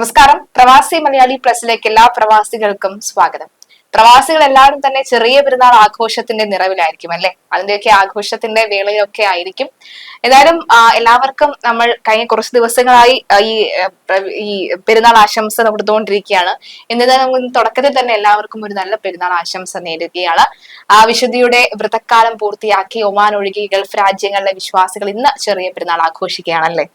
നമസ്കാരം. പ്രവാസി മലയാളി പ്ലസിലേക്ക് എല്ലാ പ്രവാസികൾക്കും സ്വാഗതം. പ്രവാസികൾ എല്ലാവരും തന്നെ ചെറിയ പെരുന്നാൾ ആഘോഷത്തിന്റെ നിറവിലായിരിക്കും അല്ലെ? അതിന്റെയൊക്കെ ആഘോഷത്തിന്റെ വേളയിലൊക്കെ ആയിരിക്കും. ഏതായാലും എല്ലാവർക്കും നമ്മൾ കഴിഞ്ഞ കുറച്ച് ദിവസങ്ങളായി ഈ പെരുന്നാൾ ആശംസ കൊടുത്തുകൊണ്ടിരിക്കുകയാണ്. എന്നിരുന്നാൽ നമുക്ക് തുടക്കത്തിൽ തന്നെ എല്ലാവർക്കും ഒരു നല്ല പെരുന്നാൾ ആശംസ നേടുകയാണ്. വിശുദ്ധിയുടെ വ്രതക്കാലം പൂർത്തിയാക്കി ഒമാൻ ഒഴികെ ഗൾഫ് രാജ്യങ്ങളിലെ വിശ്വാസികൾ ഇന്ന് ചെറിയ പെരുന്നാൾ ആഘോഷിക്കുകയാണല്ലേ?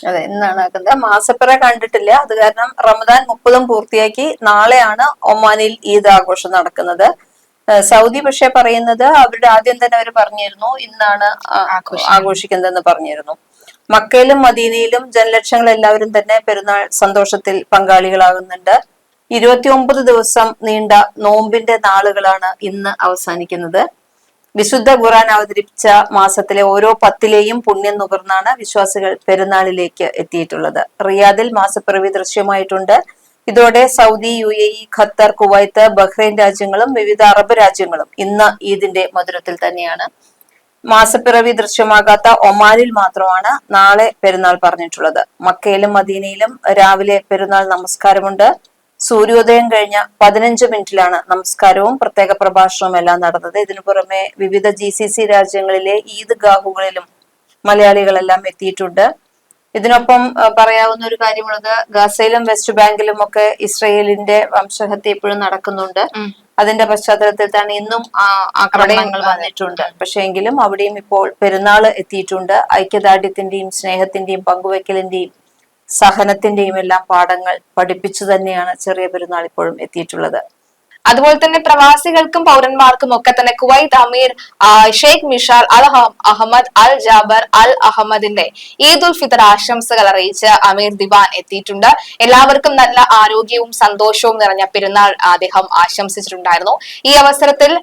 അതെ, ഇന്നാണ് ആക്കുന്നത്. മാസപ്പിറ കണ്ടിട്ടില്ല. അത് കാരണം റമദാൻ 30 പൂർത്തിയാക്കി നാളെയാണ് ഒമാനിൽ ഈദ് ആഘോഷം നടക്കുന്നത്. സൗദി പക്ഷെ പറയുന്നത് അവരുടെ ആദ്യം തന്നെ അവർ പറഞ്ഞിരുന്നു ഇന്നാണ് ആഘോഷിക്കുന്നതെന്ന് പറഞ്ഞിരുന്നു. മക്കയിലും മദീനയിലും ജനലക്ഷങ്ങൾ എല്ലാവരും തന്നെ പെരുന്നാൾ സന്തോഷത്തിൽ പങ്കാളികളാകുന്നുണ്ട്. 29 ദിവസം നീണ്ട നോമ്പിന്റെ നാളുകളാണ് ഇന്ന് അവസാനിക്കുന്നത്. വിശുദ്ധ ഖുർആൻ അവതരിപ്പിച്ച മാസത്തിലെ ഓരോ 10ലെയും പുണ്യം നുകർന്നാണ് വിശ്വാസികൾ പെരുന്നാളിലേക്ക് എത്തിയിട്ടുള്ളത്. റിയാദിൽ മാസപ്പിറവി ദൃശ്യമായിട്ടുണ്ട്. ഇതോടെ Saudi, UAE, Qatar, Kuwait, Bahrain രാജ്യങ്ങളും വിവിധ അറബ് രാജ്യങ്ങളും ഇന്ന് ഈദിന്റെ മധുരത്തിൽ തന്നെയാണ്. മാസപ്പിറവി ദൃശ്യമാകാത്ത ഒമാനിൽ മാത്രമാണ് നാളെ പെരുന്നാൾ പറഞ്ഞിട്ടുള്ളത്. മക്കയിലും മദീനയിലും രാവിലെ പെരുന്നാൾ നമസ്കാരമുണ്ട്. സൂര്യോദയം കഴിഞ്ഞ 15 മിനിറ്റിലാണ് നമസ്കാരവും പ്രത്യേക പ്രഭാഷണവും എല്ലാം നടന്നത്. ഇതിനു പുറമെ വിവിധ GCC രാജ്യങ്ങളിലെ ഈദ്ഗാഹുകളിലും മലയാളികളെല്ലാം എത്തിയിട്ടുണ്ട്. ഇതിനൊപ്പം പറയാവുന്ന ഒരു കാര്യമുള്ളത്, ഗാസയിലും വെസ്റ്റ് ബാങ്കിലും ഒക്കെ ഇസ്രയേലിന്റെ വംശഹത്യ ഇപ്പോഴും നടക്കുന്നുണ്ട്. അതിന്റെ പശ്ചാത്തലത്തിൽ തന്നെ ഇന്നും ആക്രമണങ്ങൾ വന്നിട്ടുണ്ട്. പക്ഷെ എങ്കിലും അവിടെയും ഇപ്പോൾ പെരുന്നാൾ എത്തിയിട്ടുണ്ട്. ഐക്യദാർഢ്യത്തിന്റെയും സ്നേഹത്തിന്റെയും പങ്കുവെക്കലിന്റെയും സഹനത്തിന്റെയും എല്ലാം പാഠങ്ങൾ പഠിപ്പിച്ചു തന്നെയാണ് ചെറിയ പെരുന്നാൾ ഇപ്പോഴും എത്തിയിട്ടുള്ളത്. അതുപോലെ തന്നെ പ്രവാസികൾക്കും പൗരന്മാർക്കും ഒക്കെ തന്നെ കുവൈത്ത് അമീർ ഷെയ്ഖ് മിഷാൽ അൽ അഹമ്മദ് അൽ ജാബർ അൽ അഹമ്മദിന്റെ ഈദ് ഉൽ ഫിത്തർ ആശംസകൾ അറിയിച്ച് അമീർ ദിവാൻ എത്തിയിട്ടുണ്ട്. എല്ലാവർക്കും നല്ല ആരോഗ്യവും സന്തോഷവും നിറഞ്ഞ പെരുന്നാൾ അദ്ദേഹം ആശംസിച്ചിട്ടുണ്ടായിരുന്നു. ഈ അവസരത്തിൽ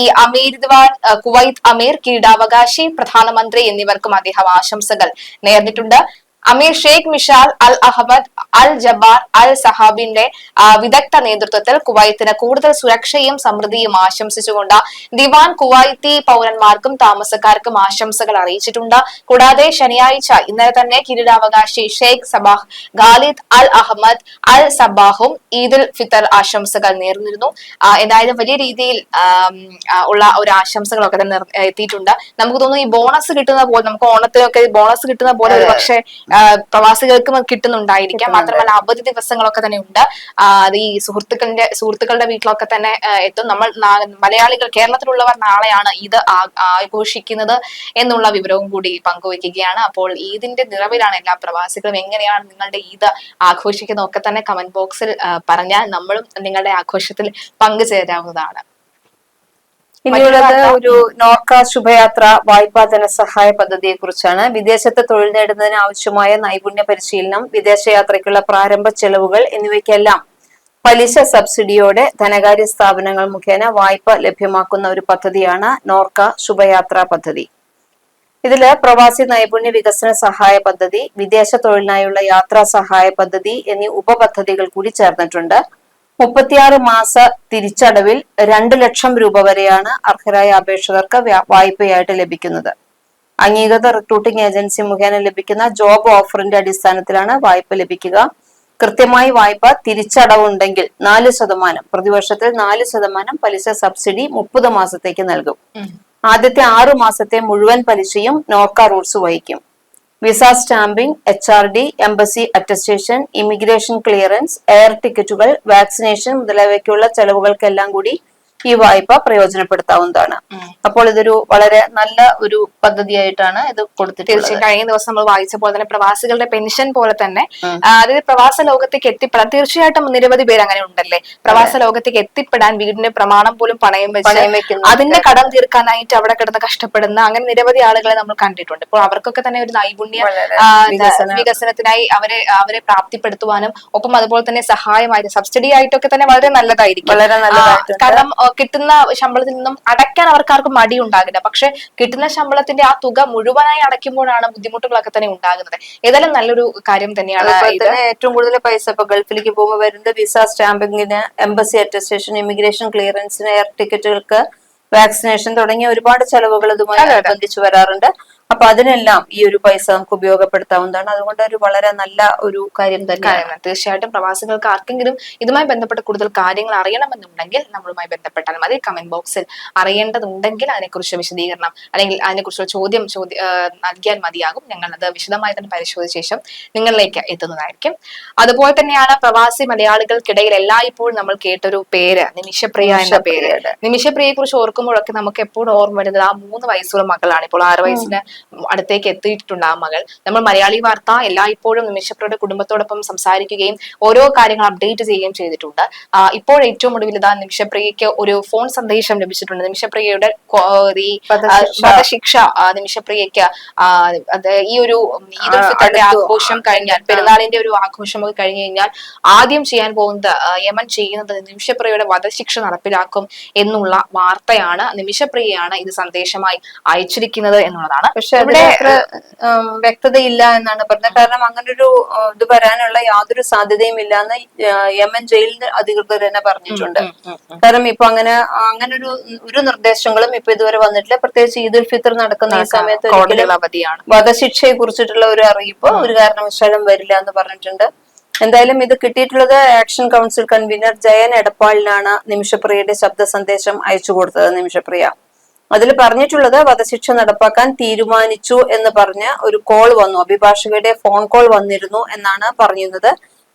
ഈ അമീർ ദിവാൻ കുവൈത്ത് അമീർ, കിരീടാവകാശി, പ്രധാനമന്ത്രി എന്നിവർക്കും അദ്ദേഹം ആശംസകൾ നേർന്നിട്ടുണ്ട്. അമീർ ഷെയ്ഖ് മിഷാൽ അൽ അഹമ്മദ് അൽ ജബാർ അൽ സഹാബിന്റെ വിദഗ്ധ നേതൃത്വത്തിൽ കുവൈത്തിന് കൂടുതൽ സുരക്ഷയും സമൃദ്ധിയും ആശംസിച്ചുകൊണ്ട് ദിവാൻ കുവൈത്തി പൗരന്മാർക്കും താമസക്കാർക്കും ആശംസകൾ അറിയിച്ചിട്ടുണ്ട്. കൂടാതെ ശനിയാഴ്ച ഇന്നലെ തന്നെ കിരീടാവകാശി ഷെയ്ഖ് സബാഹ് ഖാലിദ് അൽ അഹമ്മദ് അൽ സബാഹും ഈദുൽ ഫിത്തർ ആശംസകൾ നേർന്നിരുന്നു. എന്തായാലും വലിയ രീതിയിൽ ഉള്ള ഒരു ആശംസകളൊക്കെ തന്നെ എത്തിയിട്ടുണ്ട്. നമുക്ക് തോന്നുന്നു ഈ ബോണസ് കിട്ടുന്ന പോലെ, നമുക്ക് ഓണത്തിനൊക്കെ ബോണസ് കിട്ടുന്ന പോലെ ഒരു പക്ഷേ പ്രവാസികൾക്കും കിട്ടുന്നുണ്ടായിരിക്കാം. മാത്രമല്ല അവധി ദിവസങ്ങളൊക്കെ തന്നെ ഉണ്ട്. അത് ഈ സുഹൃത്തുക്കളുടെ വീട്ടിലൊക്കെ തന്നെ എത്തും. നമ്മൾ മലയാളികൾ, കേരളത്തിലുള്ളവർ നാളെയാണ് ഇത് ആഘോഷിക്കുന്നത് എന്നുള്ള വിവരവും കൂടി പങ്കുവയ്ക്കുകയാണ്. അപ്പോൾ ഈദിന്റെ നിറവിലാണ് എല്ലാ പ്രവാസികളും. എങ്ങനെയാണ് നിങ്ങളുടെ ഈദ് ആഘോഷിക്കുന്നത് ഒക്കെ തന്നെ കമന്റ് ബോക്സിൽ പറഞ്ഞാൽ നമ്മളും നിങ്ങളുടെ ആഘോഷത്തിൽ പങ്കുചേരാവുന്നതാണ്. ഇനിയുള്ളത് ഒരു നോർക്ക ശുഭയാത്ര വായ്പാ ധനസഹായ പദ്ധതിയെ കുറിച്ചാണ്. വിദേശത്ത് തൊഴിൽ നേടുന്നതിന് ആവശ്യമായ നൈപുണ്യ പരിശീലനം, വിദേശയാത്രയ്ക്കുള്ള പ്രാരംഭ ചെലവുകൾ എന്നിവയ്ക്കെല്ലാം പലിശ സബ്സിഡിയോടെ ധനകാര്യ സ്ഥാപനങ്ങൾ മുഖേന വായ്പ ലഭ്യമാക്കുന്ന ഒരു പദ്ധതിയാണ് നോർക്ക ശുഭയാത്ര പദ്ധതി. ഇതില് പ്രവാസി നൈപുണ്യ വികസന സഹായ പദ്ധതി, വിദേശ തൊഴിലിനായുള്ള യാത്രാ സഹായ പദ്ധതി എന്നീ ഉപപദ്ധതികൾ കൂടി ചേർന്നിട്ടുണ്ട്. 36 മാസ തിരിച്ചടവിൽ 2 ലക്ഷം രൂപ വരെയാണ് അർഹരായ അപേക്ഷകർക്ക് വായ്പയായിട്ട് ലഭിക്കുന്നത്. അംഗീകൃത റിക്രൂട്ടിംഗ് ഏജൻസി മുഖേന ലഭിക്കുന്ന ജോബ് ഓഫറിന്റെ അടിസ്ഥാനത്തിലാണ് വായ്പ ലഭിക്കുക. കൃത്യമായി വായ്പ തിരിച്ചടവുണ്ടെങ്കിൽ 4%, പ്രതിവർഷത്തിൽ 4% പലിശ സബ്സിഡി 30 മാസത്തേക്ക് നൽകും. ആദ്യത്തെ 6 മാസത്തെ മുഴുവൻ പലിശയും നോർക്ക റൂട്ട്സ് വഹിക്കും. Visa stamping, HRD, embassy attestation, immigration clearance, air ടിക്കറ്റുകൾ, വാക്സിനേഷൻ മുതലായവയ്ക്കുള്ള ചെലവുകൾക്കെല്ലാം കൂടി ഈ വായ്പ പ്രയോജനപ്പെടുത്താവുന്നതാണ്. അപ്പോൾ ഇതൊരു വളരെ നല്ല ഒരു പദ്ധതിയായിട്ടാണ് ഇത് കൊടുത്തിട്ടുള്ളത്. തീർച്ചയായും കഴിഞ്ഞ ദിവസം നമ്മൾ വായിച്ച പോലെ തന്നെ പ്രവാസികളുടെ പെൻഷൻ പോലെ തന്നെ അതായത് പ്രവാസ ലോകത്തേക്ക് എത്തിപ്പെടാൻ തീർച്ചയായിട്ടും നിരവധി പേര് അങ്ങനെ ഉണ്ടല്ലേ. പ്രവാസ ലോകത്തേക്ക് എത്തിപ്പെടാൻ വീടിന്റെ പ്രമാണം പോലും പണയം വെച്ച് അതിന്റെ കടം തീർക്കാനായിട്ട് അവിടെ കിടന്ന് കഷ്ടപ്പെടുന്ന അങ്ങനെ നിരവധി ആളുകളെ നമ്മൾ കണ്ടിട്ടുണ്ട്. ഇപ്പോൾ അവർക്കൊക്കെ തന്നെ ഒരു നൈപുണ്യ വികസനത്തിനായി അവരെ പ്രാപ്തിപ്പെടുത്തുവാനും ഒപ്പം അതുപോലെ തന്നെ സഹായമായിട്ട് സബ്സിഡി ആയിട്ടൊക്കെ തന്നെ വളരെ നല്ലതായിരിക്കും. കാരണം കിട്ടുന്ന ശമ്പളത്തിൽ നിന്നും അടയ്ക്കാൻ അവർക്കാർക്കും മടി ഉണ്ടാകില്ല. പക്ഷെ കിട്ടുന്ന ശമ്പളത്തിന്റെ ആ തുക മുഴുവനായി അടയ്ക്കുമ്പോഴാണ് ബുദ്ധിമുട്ടുകളൊക്കെ തന്നെ ഉണ്ടാകുന്നത്. ഏതായാലും നല്ലൊരു കാര്യം തന്നെയാണ്. ഏറ്റവും കൂടുതൽ പൈസ ഇപ്പൊ ഗൾഫിലേക്ക് പോകുമ്പോൾ വരുന്നത് വിസ സ്റ്റാമ്പിങ്ങിന്, എംബസി അറ്റസ്റ്റേഷൻ, ഇമിഗ്രേഷൻ ക്ലിയറൻസിന്, എയർ ടിക്കറ്റുകൾക്ക്, വാക്സിനേഷൻ തുടങ്ങിയ ഒരുപാട് ചെലവുകൾ ഇതുമായി ബന്ധിച്ചു വരാറുണ്ട്. അപ്പൊ അതിനെല്ലാം ഈ ഒരു പൈസ നമുക്ക് ഉപയോഗപ്പെടുത്താവുന്നതാണ്. അതുകൊണ്ട് ഒരു വളരെ നല്ല ഒരു കാര്യം തന്നെയാണ്. തീർച്ചയായിട്ടും പ്രവാസികൾക്ക് ആർക്കെങ്കിലും ഇതുമായി ബന്ധപ്പെട്ട് കൂടുതൽ കാര്യങ്ങൾ അറിയണമെന്നുണ്ടെങ്കിൽ നമ്മളുമായി ബന്ധപ്പെട്ടാൽ മതി. കമന്റ് ബോക്സിൽ അറിയേണ്ടതുണ്ടെങ്കിൽ അതിനെക്കുറിച്ച് വിശദീകരണം അല്ലെങ്കിൽ അതിനെക്കുറിച്ചുള്ള ചോദ്യം നൽകിയാൽ മതിയാകും. ഞങ്ങൾ അത് വിശദമായി തന്നെ പരിശോധിച്ച ശേഷം നിങ്ങളിലേക്ക് എത്തുന്നതായിരിക്കും. അതുപോലെ തന്നെയാണ് പ്രവാസി മലയാളികൾക്കിടയിൽ എല്ലായ്പ്പോഴും നമ്മൾ കേട്ടൊരു പേര് നിമിഷപ്രിയ എന്ന പേര്. നിമിഷപ്രിയയെ കുറിച്ച് ഓർക്കുമ്പോഴൊക്കെ നമുക്ക് എപ്പോഴും ഓർമ്മ വരുന്നത് ആ 3 വയസ്സുള്ള മകളാണ്. ഇപ്പോൾ 6 വയസ്സിന് അടുത്തേക്ക് എത്തിയിട്ടുണ്ട് ആ മകൾ. നമ്മൾ മലയാളി വാർത്ത എല്ലായ്പ്പോഴും നിമിഷപ്രിയയുടെ കുടുംബത്തോടൊപ്പം സംസാരിക്കുകയും ഓരോ കാര്യങ്ങൾ അപ്ഡേറ്റ് ചെയ്യുകയും ചെയ്തിട്ടുണ്ട്. ഇപ്പോൾ ഏറ്റവും ഒടുവിൽ ഇതാ നിമിഷപ്രിയയ്ക്ക് ഒരു ഫോൺ സന്ദേശം ലഭിച്ചിട്ടുണ്ട്. നിമിഷപ്രിയയുടെ വധശിക്ഷ നിമിഷപ്രിയയ്ക്ക് ഈ ഒരു ഈദ് ഉൽ ഫിത്തറിന്റെ ആഘോഷം കഴിഞ്ഞാൽ, പെരുന്നാളിന്റെ ഒരു ആഘോഷം ഒക്കെ കഴിഞ്ഞു കഴിഞ്ഞാൽ ആദ്യം ചെയ്യാൻ പോകുന്നത് യമൻ ചെയ്യുന്നത് നിമിഷപ്രിയയുടെ വധശിക്ഷ നടപ്പിലാക്കും എന്നുള്ള വാർത്തയാണ്. നിമിഷപ്രിയയാണ് ഇത് സന്ദേശമായി അയച്ചിരിക്കുന്നത് എന്നുള്ളതാണ്. പക്ഷെ ഇവിടെ വ്യക്തതയില്ല എന്നാണ് പറഞ്ഞത്. കാരണം അങ്ങനൊരു ഇത് വരാനുള്ള യാതൊരു സാധ്യതയും ഇല്ല എന്ന് യമൻ ജയിൽ അധികൃതർ തന്നെ പറഞ്ഞിട്ടുണ്ട്. കാരണം ഇപ്പൊ ഒരു നിർദ്ദേശങ്ങളും ഇപ്പൊ ഇതുവരെ വന്നിട്ടില്ല. പ്രത്യേകിച്ച് ഈദ് ഉൽ ഫിത്തർ നടക്കുന്ന ഈ സമയത്ത് വധശിക്ഷയെ കുറിച്ചിട്ടുള്ള ഒരു അറിയിപ്പ് ഒരു കാരണവശാലും വരില്ല എന്ന് പറഞ്ഞിട്ടുണ്ട്. എന്തായാലും ഇത് കിട്ടിയിട്ടുള്ളത് ആക്ഷൻ കൗൺസിൽ കൺവീനർ ജയൻ എടപ്പാളിനാണ് നിമിഷപ്രിയയുടെ ശബ്ദ സന്ദേശം അയച്ചു കൊടുത്തത്. നിമിഷപ്രിയ അതിൽ പറഞ്ഞിട്ടുള്ളത് വധശിക്ഷ നടപ്പാക്കാൻ തീരുമാനിച്ചു എന്ന് പറഞ്ഞ് ഒരു കോൾ വന്നു, അഭിഭാഷകയുടെ ഫോൺ കോൾ വന്നിരുന്നു എന്നാണ് പറഞ്ഞിരുന്നത്.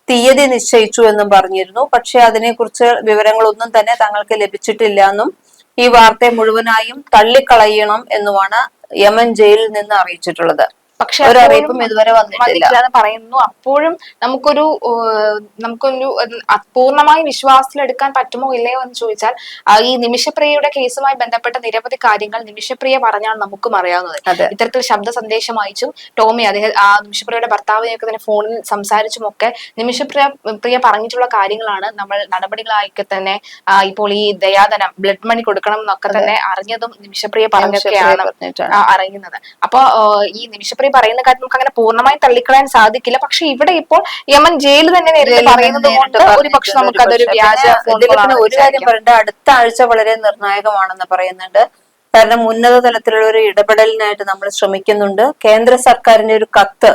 തീയതി നിശ്ചയിച്ചു എന്നും പറഞ്ഞിരുന്നു. പക്ഷെ അതിനെക്കുറിച്ച് വിവരങ്ങളൊന്നും തന്നെ തങ്ങൾക്ക് ലഭിച്ചിട്ടില്ല എന്നും ഈ വാർത്തയെ മുഴുവനായും തള്ളിക്കളയണം എന്നുമാണ് യമൻ ജയിലിൽ നിന്ന് അറിയിച്ചിട്ടുള്ളത്. പക്ഷെ ഒരറിയിപ്പും ഇതുവരെ വന്നിട്ടില്ല പറയുന്നു. അപ്പോഴും നമുക്കൊരു പൂർണ്ണമായി വിശ്വാസത്തിലെടുക്കാൻ പറ്റുമോ ഇല്ലയോ എന്ന് ചോദിച്ചാൽ ഈ നിമിഷപ്രിയയുടെ കേസുമായി ബന്ധപ്പെട്ട നിരവധി കാര്യങ്ങൾ നിമിഷപ്രിയ പറഞ്ഞാൽ നമുക്കും അറിയാവുന്നത്. ഇത്തരത്തിൽ ശബ്ദ സന്ദേശം അയച്ചും ടോമി ആ നിമിഷപ്രിയയുടെ ഭർത്താവിനെയൊക്കെ തന്നെ ഫോണിൽ സംസാരിച്ചും ഒക്കെ നിമിഷപ്രിയ പറഞ്ഞിട്ടുള്ള കാര്യങ്ങളാണ് നമ്മൾ നടപടികളായിക്കെ തന്നെ ഇപ്പോൾ ഈ ദയാധനം ബ്ലഡ് മണി കൊടുക്കണം എന്നൊക്കെ തന്നെ അറിഞ്ഞതും നിമിഷപ്രിയ പറഞ്ഞൊക്കെയാണ് അറിയുന്നത്. അപ്പൊ ഈ നിമിഷപ്രിയ പറയുന്ന കാര്യം നമുക്ക് അങ്ങനെ പൂർണ്ണമായി തള്ളിക്കളയാൻ സാധിക്കില്ല. പക്ഷെ ഇവിടെ ഇപ്പോൾ യമൻ ജയിൽ തന്നെ നേരിട്ട് പറയുന്നത് കൊണ്ട് ഒരു പക്ഷെ നമുക്ക് അതൊരു വ്യാജ. ഒരു കാര്യം പറയേണ്ട, അടുത്ത ആഴ്ച വളരെ നിർണായകമാണെന്ന് പറയുന്നുണ്ട്. കാരണം ഉന്നത തലത്തിലുള്ള ഒരു ഇടപെടലിനായിട്ട് നമ്മൾ ശ്രമിക്കുന്നുണ്ട്. കേന്ദ്ര സർക്കാരിന്റെ ഒരു കത്ത്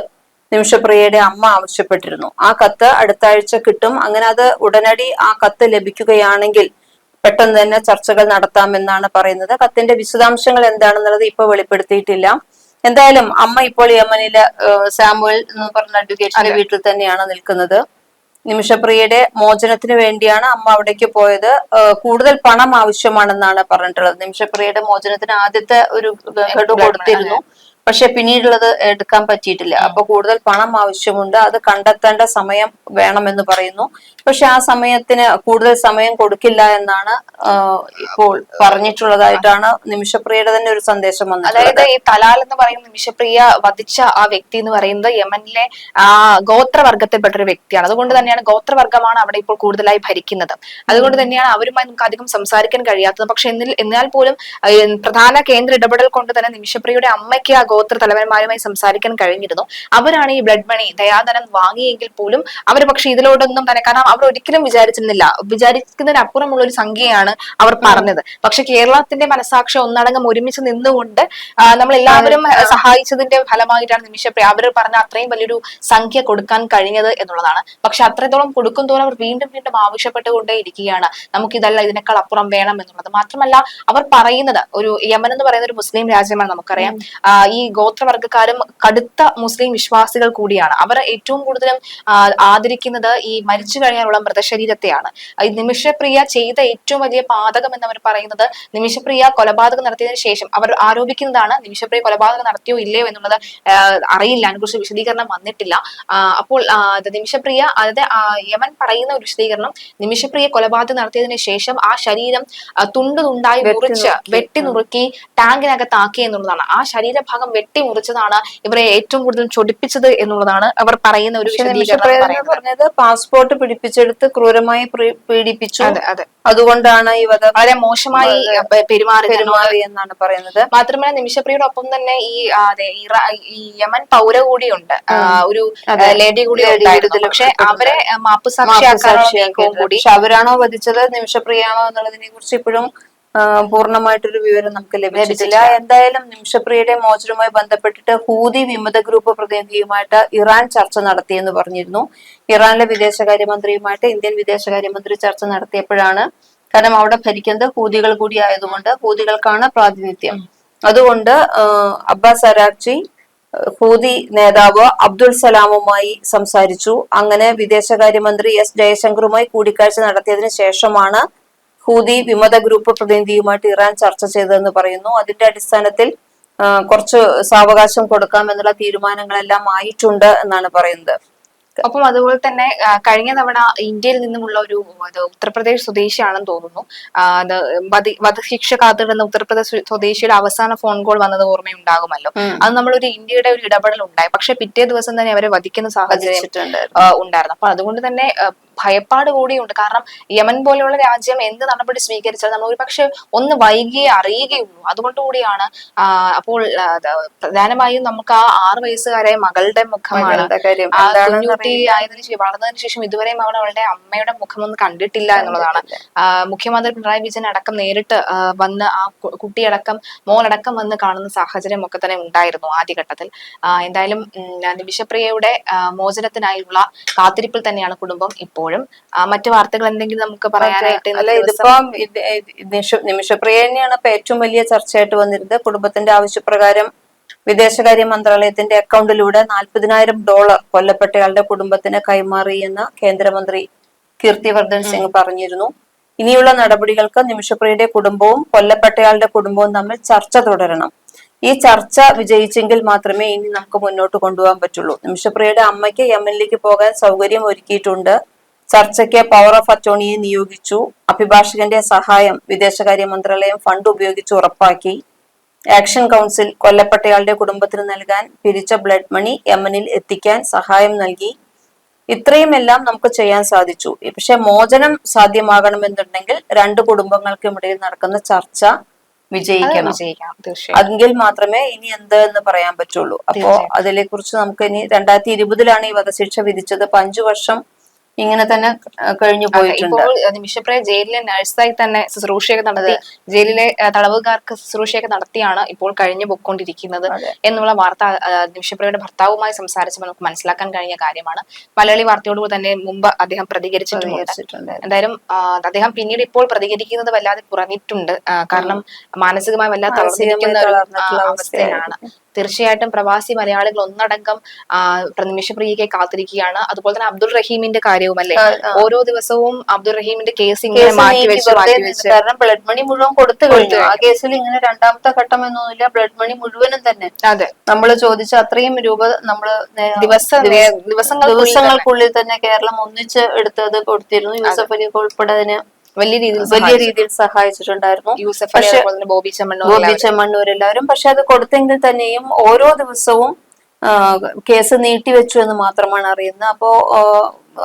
നിമിഷപ്രിയയുടെ അമ്മ ആവശ്യപ്പെട്ടിരുന്നു. ആ കത്ത് അടുത്ത ആഴ്ച കിട്ടും. അങ്ങനെ അത് ഉടനടി ആ കത്ത് ലഭിക്കുകയാണെങ്കിൽ പെട്ടെന്ന് തന്നെ ചർച്ചകൾ നടത്താമെന്നാണ് പറയുന്നത്. കത്തിന്റെ വിശദാംശങ്ങൾ എന്താണെന്നുള്ളത് ഇപ്പൊ വെളിപ്പെടുത്തിയിട്ടില്ല. എന്തായാലും അമ്മ ഇപ്പോൾ യമനിലെ സാമുവൽ എന്ന് പറഞ്ഞ അഡ്വക്കേറ്റിന്റെ വീട്ടിൽ തന്നെയാണ് നിൽക്കുന്നത്. നിമിഷപ്രിയയുടെ മോചനത്തിന് വേണ്ടിയാണ് അമ്മ അവിടേക്ക് പോയത്. കൂടുതൽ പണം ആവശ്യമാണെന്നാണ് പറഞ്ഞിട്ടുള്ളത്. നിമിഷപ്രിയയുടെ മോചനത്തിന് ആദ്യത്തെ ഒരു ഗഡു കൊടുത്തിരുന്നു, പക്ഷെ പിന്നീടുള്ളത് എടുക്കാൻ പറ്റിയിട്ടില്ല. അപ്പൊ കൂടുതൽ പണം ആവശ്യമുണ്ട്, അത് കണ്ടെത്തേണ്ട സമയം വേണമെന്ന് പറയുന്നു. പക്ഷെ ആ സമയത്തിന് കൂടുതൽ സമയം കൊടുക്കില്ല എന്നാണ് ഇപ്പോൾ പറഞ്ഞിട്ടുള്ളതായിട്ടാണ് നിമിഷപ്രിയയുടെ തന്നെ ഒരു സന്ദേശം വന്നത്. അതായത് ഈ തലാൽ എന്ന് പറയുന്ന നിമിഷപ്രിയ വധിച്ച ആ വ്യക്തി എന്ന് പറയുന്നത് യമനിലെ ഗോത്രവർഗത്തിൽപ്പെട്ട ഒരു വ്യക്തിയാണ്. അതുകൊണ്ട് തന്നെയാണ് ഗോത്രവർഗമാണ് അവിടെ ഇപ്പോൾ കൂടുതലായി ഭരിക്കുന്നത്. അതുകൊണ്ട് തന്നെയാണ് അവരുമായി നമുക്ക് അധികം സംസാരിക്കാൻ കഴിയാത്തത്. പക്ഷെ എന്നാൽ പോലും പ്രധാന കേന്ദ്ര ഇടപെടൽ കൊണ്ട് തന്നെ നിമിഷപ്രിയയുടെ അമ്മയ്ക്ക് ആ ഗോത്ര തലവന്മാരുമായി സംസാരിക്കാൻ കഴിഞ്ഞിരുന്നു. അവരാണ് ഈ ബ്ലഡ് മണി ദയാധനം വാങ്ങിയെങ്കിൽ പോലും അവർ പക്ഷെ ഇതിലോടൊന്നും തന്നെ, കാരണം അവർ ഒരിക്കലും വിചാരിക്കുന്നതിനപ്പുറമുള്ള ഒരു സംഖ്യയാണ് അവർ പറഞ്ഞത്. പക്ഷെ കേരളത്തിന്റെ മനസാക്ഷി ഒന്നടങ്കം ഒരുമിച്ച് നിന്നുകൊണ്ട് നമ്മൾ എല്ലാവരും സഹായിച്ചതിന്റെ ഫലമായിട്ടാണ് നിമിഷപ്രിയ അവർ പറഞ്ഞ അത്രയും വലിയൊരു സംഖ്യ കൊടുക്കാൻ കഴിഞ്ഞത് എന്നുള്ളതാണ്. പക്ഷെ അത്രത്തോളം കൊടുക്കും തോറും അവർ വീണ്ടും വീണ്ടും ആവശ്യപ്പെട്ടുകൊണ്ടേ ഇരിക്കുകയാണ്, നമുക്കിതല്ല ഇതിനേക്കാൾ അപ്പുറം വേണം എന്നുള്ളത്. മാത്രമല്ല അവർ പറയുന്നത്, ഒരു യമൻ എന്ന് പറയുന്ന ഒരു മുസ്ലിം രാജ്യമാണ്, നമുക്കറിയാം. ഈ ഗോത്രവർഗക്കാരും കടുത്ത മുസ്ലിം വിശ്വാസികൾ കൂടിയാണ്. അവർ ഏറ്റവും കൂടുതലും ആദരിക്കുന്നത് ഈ മരിച്ചു കഴിഞ്ഞാലുള്ള മൃതശരീരത്തെയാണ്. ഈ നിമിഷപ്രിയ ചെയ്ത ഏറ്റവും വലിയ പാതകം എന്നവർ പറയുന്നത്, നിമിഷപ്രിയ കൊലപാതകം നടത്തിയതിനു ശേഷം അവർ ആരോപിക്കുന്നതാണ്. നിമിഷപ്രിയ കൊലപാതകം നടത്തിയോ ഇല്ലയോ എന്നുള്ളത് അറിയില്ല, അതിനെക്കുറിച്ച് വിശദീകരണം വന്നിട്ടില്ല. അപ്പോൾ നിമിഷപ്രിയ, അതായത് യമൻ പറയുന്ന ഒരു വിശദീകരണം, നിമിഷപ്രിയ കൊലപാതകം നടത്തിയതിനു ശേഷം ആ ശരീരം തുണ്ടു തുണ്ടായി മുറിച്ച് വെട്ടി നുറുക്കി ടാങ്കിനകത്താക്കി എന്നുള്ളതാണ്. ആ ശരീരഭാഗം വെട്ടി മുറിച്ചതാണ് ഇവരെ ഏറ്റവും കൂടുതൽ ചൊടിപ്പിച്ചത് എന്നുള്ളതാണ് അവർ പറയുന്ന ഒരു വിശദീകരണം. പറഞ്ഞത് പാസ്പോർട്ട് പിടിപ്പിച്ചെടുത്ത് ക്രൂരമായി പീഡിപ്പിച്ചു, അതുകൊണ്ടാണ് ഈ വളരെ മോശമായി പെരുമാറി എന്നാണ് പറയുന്നത്. മാത്രമല്ല നിമിഷപ്രിയയുടെ ഒപ്പം തന്നെ ഈ യമൻ പൗര കൂടിയുണ്ട്, ഒരു ലേഡി കൂടി ഉണ്ടായിരുന്നു. പക്ഷെ അവരെ മാപ്പ് സാക്ഷിയാക്കാനുള്ള കൂടി. അവരാണോ വധിച്ചത് നിമിഷപ്രിയാണോ എന്നുള്ളതിനെ കുറിച്ച് ഇപ്പോഴും പൂർണ്ണമായിട്ടൊരു വിവരം നമുക്ക് ലഭിച്ചിട്ടില്ല. എന്തായാലും നിമിഷപ്രിയയുടെ മോചനവുമായി ബന്ധപ്പെട്ടിട്ട് ഹൂതി വിമത ഗ്രൂപ്പ് പ്രതിനിധിയുമായിട്ട് ഇറാൻ ചർച്ച നടത്തിയെന്ന് പറഞ്ഞിരുന്നു. ഇറാനിലെ വിദേശകാര്യമന്ത്രിയുമായിട്ട് ഇന്ത്യൻ വിദേശകാര്യമന്ത്രി ചർച്ച നടത്തിയപ്പോഴാണ്, കാരണം അവിടെ ഭരിക്കുന്നത് ഹൂതികൾ കൂടി ആയതുകൊണ്ട് ഹൂതികൾക്കാണ് പ്രാതിനിധ്യം. അതുകൊണ്ട് അബ്ബാസ് അരാക്ചി ഹൂതി നേതാവ് അബ്ദുൽ സലാമുമായി സംസാരിച്ചു. അങ്ങനെ വിദേശകാര്യമന്ത്രി എസ് ജയശങ്കറുമായി കൂടിക്കാഴ്ച നടത്തിയതിനു ശേഷമാണ് ഹൂതി വിമത ഗ്രൂപ്പ് പ്രതിനിധിയുമായിട്ട് ഇറാൻ ചർച്ച ചെയ്തതെന്ന് പറയുന്നു. അതിന്റെ അടിസ്ഥാനത്തിൽ കുറച്ച് സാവകാശം കൊടുക്കാം എന്നുള്ള തീരുമാനങ്ങളെല്ലാം ആയിട്ടുണ്ട് എന്നാണ് പറയുന്നത്. അപ്പം അതുപോലെ തന്നെ കഴിഞ്ഞ തവണ ഇന്ത്യയിൽ നിന്നുമുള്ള ഒരു ഉത്തർപ്രദേശ് സ്വദേശിയാണെന്ന് തോന്നുന്നു, അത് വധശിക്ഷ കാത്തിടുന്ന ഉത്തർപ്രദേശ് സ്വദേശിയുടെ അവസാന ഫോൺ കോൾ വന്നത് ഓർമ്മയുണ്ടാകുമല്ലോ. അത് നമ്മളൊരു ഇന്ത്യയുടെ ഒരു ഇടപെടൽ ഉണ്ടായി. പക്ഷെ പിറ്റേ ദിവസം തന്നെ അവരെ വധിക്കുന്ന സാഹചര്യം ഉണ്ടായിരുന്നു. അപ്പൊ അതുകൊണ്ട് തന്നെ ഭയപ്പാട് കൂടിയുണ്ട്. കാരണം യമൻ പോലെയുള്ള രാജ്യം എന്ത് നടപടി സ്വീകരിച്ചാൽ നമ്മൾ ഒരു പക്ഷെ ഒന്ന് വൈകിയേ അറിയുകയുള്ളൂ. അതുകൊണ്ടുകൂടിയാണ് അപ്പോൾ പ്രധാനമായും നമുക്ക് ആ 6 വയസ്സുകാരായ മകളുടെ മുഖമാണ് കുഞ്ഞുകുട്ടി ആയതിനു ശേഷം വളർന്നതിന് ശേഷം ഇതുവരെയും അവളുടെ അമ്മയുടെ മുഖമൊന്നും കണ്ടിട്ടില്ല എന്നുള്ളതാണ്. മുഖ്യമന്ത്രി പിണറായി വിജയൻ അടക്കം നേരിട്ട് വന്ന് ആ കുട്ടിയടക്കം മോളടക്കം വന്ന് കാണുന്ന സാഹചര്യം ഒക്കെ തന്നെ ഉണ്ടായിരുന്നു ആദ്യഘട്ടത്തിൽ. എന്തായാലും നിമിഷപ്രിയയുടെ മോചനത്തിനായുള്ള കാത്തിരിപ്പിൽ തന്നെയാണ് കുടുംബം ഇപ്പോൾ. മറ്റു വാർത്തകൾ എന്തെങ്കിലും നമുക്ക് പറയാനായിട്ട്? അല്ല, ഇതിപ്പം നിമിഷപ്രിയ തന്നെയാണ് ഇപ്പൊ ഏറ്റവും വലിയ ചർച്ചയായിട്ട് വന്നിരുന്നത്. കുടുംബത്തിന്റെ ആവശ്യപ്രകാരം വിദേശകാര്യ മന്ത്രാലയത്തിന്റെ അക്കൗണ്ടിലൂടെ $40,000 കൊല്ലപ്പെട്ടയാളുടെ കുടുംബത്തിന് കൈമാറി എന്ന് കേന്ദ്രമന്ത്രി കീർത്തിവർദ്ധൻ സിംഗ് പറഞ്ഞിരുന്നു. ഇനിയുള്ള നടപടികൾക്ക് നിമിഷപ്രിയയുടെ കുടുംബവും കൊല്ലപ്പെട്ടയാളുടെ കുടുംബവും തമ്മിൽ ചർച്ച തുടരണം. ഈ ചർച്ച വിജയിച്ചെങ്കിൽ മാത്രമേ ഇനി നമുക്ക് മുന്നോട്ട് കൊണ്ടുപോകാൻ പറ്റുള്ളൂ. നിമിഷപ്രിയയുടെ അമ്മയ്ക്ക് യമനിലേക്ക് പോകാൻ സൗകര്യം ഒരുക്കിയിട്ടുണ്ട്. ചർച്ചയ്ക്ക് പവർ ഓഫ് അറ്റോർണിയെ നിയോഗിച്ചു. അഭിഭാഷകന്റെ സഹായം വിദേശകാര്യ മന്ത്രാലയം ഫണ്ട് ഉപയോഗിച്ച് ഉറപ്പാക്കി. ആക്ഷൻ കൗൺസിൽ കൊല്ലപ്പെട്ടയാളുടെ കുടുംബത്തിന് നൽകാൻ പിരിച്ച ബ്ലഡ് മണി യമനിൽ എത്തിക്കാൻ സഹായം നൽകി. ഇത്രയും എല്ലാം നമുക്ക് ചെയ്യാൻ സാധിച്ചു. പക്ഷെ മോചനം സാധ്യമാകണമെന്നുണ്ടെങ്കിൽ 2 കുടുംബങ്ങൾക്കും ഇടയിൽ നടക്കുന്ന ചർച്ച വിജയിക്കണം. എങ്കിൽ മാത്രമേ ഇനി എന്ത് എന്ന് പറയാൻ പറ്റുള്ളൂ. അപ്പോ അതിനെ കുറിച്ച് നമുക്ക് ഇനി 2020 ഈ വധശിക്ഷ വിധിച്ചത്. 5 വർഷം ഇങ്ങനെ തന്നെ കഴിഞ്ഞു പോയിട്ടുണ്ട്. നിമിഷപ്രിയ ജയിലിലെ നഴ്സായി തന്നെ ശുശ്രൂഷയൊക്കെ നടത്തി, ജയിലിലെ തടവുകാർക്ക് ശുശ്രൂഷയൊക്കെ നടത്തിയാണ് ഇപ്പോൾ കഴിഞ്ഞു പോയിക്കൊണ്ടിരിക്കുന്നത് എന്നുള്ള വാർത്ത നിമിഷപ്രിയയുടെ ഭർത്താവുമായി സംസാരിച്ചപ്പോൾ നമുക്ക് മനസ്സിലാക്കാൻ കഴിഞ്ഞ കാര്യമാണ്. മലയാളി വാർത്തയോട് തന്നെ മുമ്പ് അദ്ദേഹം പ്രതികരിച്ചിട്ടുണ്ട്. എന്തായാലും അദ്ദേഹം പിന്നീട് ഇപ്പോൾ പ്രതികരിക്കുന്നത് വല്ലാതെ കുറഞ്ഞിട്ടുണ്ട്. കാരണം മാനസികമായി വല്ലാതെ തളർന്നിരിക്കുന്ന ഒരു അവസ്ഥയാണ്. തീർച്ചയായിട്ടും പ്രവാസി മലയാളികൾ ഒന്നടങ്കം നിമിഷപ്രിയയെ കാത്തിരിക്കുകയാണ്. അതുപോലെ തന്നെ അബ്ദുൾ റഹീമിന്റെ കാര്യവുമല്ലേ, ഓരോ ദിവസവും അബ്ദുൾ റഹീമിന്റെ കേസ് ഇങ്ങനെ മാറ്റിവെച്ച് കാരണം ബ്ലഡ് മണി മുഴുവൻ കൊടുത്തു കഴിഞ്ഞു. ആ കേസിൽ ഇങ്ങനെ രണ്ടാമത്തെ ഘട്ടം എന്നൊന്നുമില്ല, ബ്ലഡ് മണി മുഴുവനും തന്നെ നമ്മൾ ചോദിച്ച അത്രയും രൂപ നമ്മള് ദിവസങ്ങൾക്കുള്ളിൽ തന്നെ കേരളം ഒന്നിച്ച് എടുത്തത് കൊടുത്തിരുന്നു. യൂസഫ് അലി ഉൾപ്പെടെ അതിന് വലിയ രീതിയിൽ സഹായിച്ചിട്ടുണ്ടായിരുന്നു. ബോബി ചെമ്മണ്ണൂർ എല്ലാവരും. പക്ഷെ അത് കൊടുത്തെങ്കിൽ തന്നെയും ഓരോ ദിവസവും കേസ് നീട്ടിവെച്ചു എന്ന് മാത്രമാണ് അറിയുന്നത്. അപ്പോ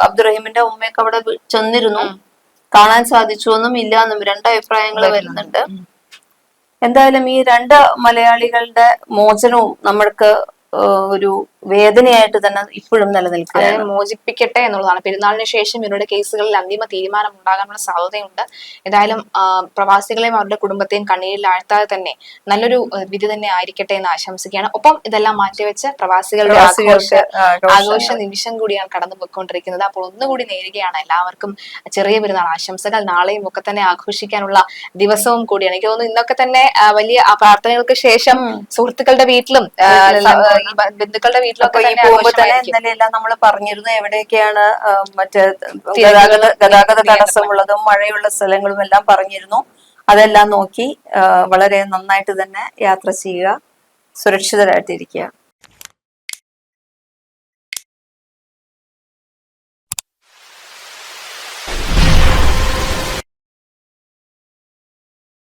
അബ്ദുറഹീമിന്റെ ഉമ്മയൊക്കെ അവിടെ ചെന്നിരുന്നു, കാണാൻ സാധിച്ചു എന്നും ഇല്ല എന്നും 2 അഭിപ്രായങ്ങൾ വരുന്നുണ്ട്. എന്തായാലും ഈ 2 മലയാളികളുടെ മോചനവും നമ്മൾക്ക് ഒരു വേദനയായിട്ട് തന്നെ ഇപ്പോഴും നിലനിൽക്കുകയാണ്. മോചിപ്പിക്കട്ടെ എന്നുള്ളതാണ്. പെരുന്നാളിന് ശേഷം ഇവരുടെ കേസുകളിൽ അന്തിമ തീരുമാനം ഉണ്ടാകാനുള്ള സാധ്യതയുണ്ട്. ഏതായാലും പ്രവാസികളെയും അവരുടെ കുടുംബത്തെയും കണ്ണീരിൽ ആഴ്ത്താതെ തന്നെ നല്ലൊരു വിധി തന്നെ ആയിരിക്കട്ടെ എന്ന് ആശംസിക്കുകയാണ്. ഒപ്പം ഇതെല്ലാം മാറ്റിവെച്ച് പ്രവാസികളുടെ ആഘോഷ നിമിഷം കൂടിയാണ് കടന്നു പോയിക്കൊണ്ടിരിക്കുന്നത്. അപ്പോൾ ഒന്നുകൂടി നേരുകയാണ് എല്ലാവർക്കും ചെറിയ പെരുന്നാൾ ആശംസകൾ. നാളെയും ഒക്കെ തന്നെ ആഘോഷിക്കാനുള്ള ദിവസവും കൂടിയാണ്. എനിക്ക് തോന്നുന്നു ഇന്നൊക്കെ തന്നെ വലിയ പ്രാർത്ഥനകൾക്ക് ശേഷം സുഹൃത്തുക്കളുടെ വീട്ടിലും ബന്ധുക്കളുടെ വീട്ടിലൊക്കെ പോകുമ്പോൾ തന്നെ ഇന്നലെ എല്ലാം നമ്മൾ പറഞ്ഞിരുന്നു എവിടെയൊക്കെയാണ് മറ്റേ ഗതാഗത തടസ്സമുള്ളതും മഴയുള്ള സ്ഥലങ്ങളും എല്ലാം പറഞ്ഞിരുന്നു. അതെല്ലാം നോക്കി വളരെ നന്നായിട്ട് തന്നെ യാത്ര ചെയ്യുക, സുരക്ഷിതരായിട്ടിരിക്കുക.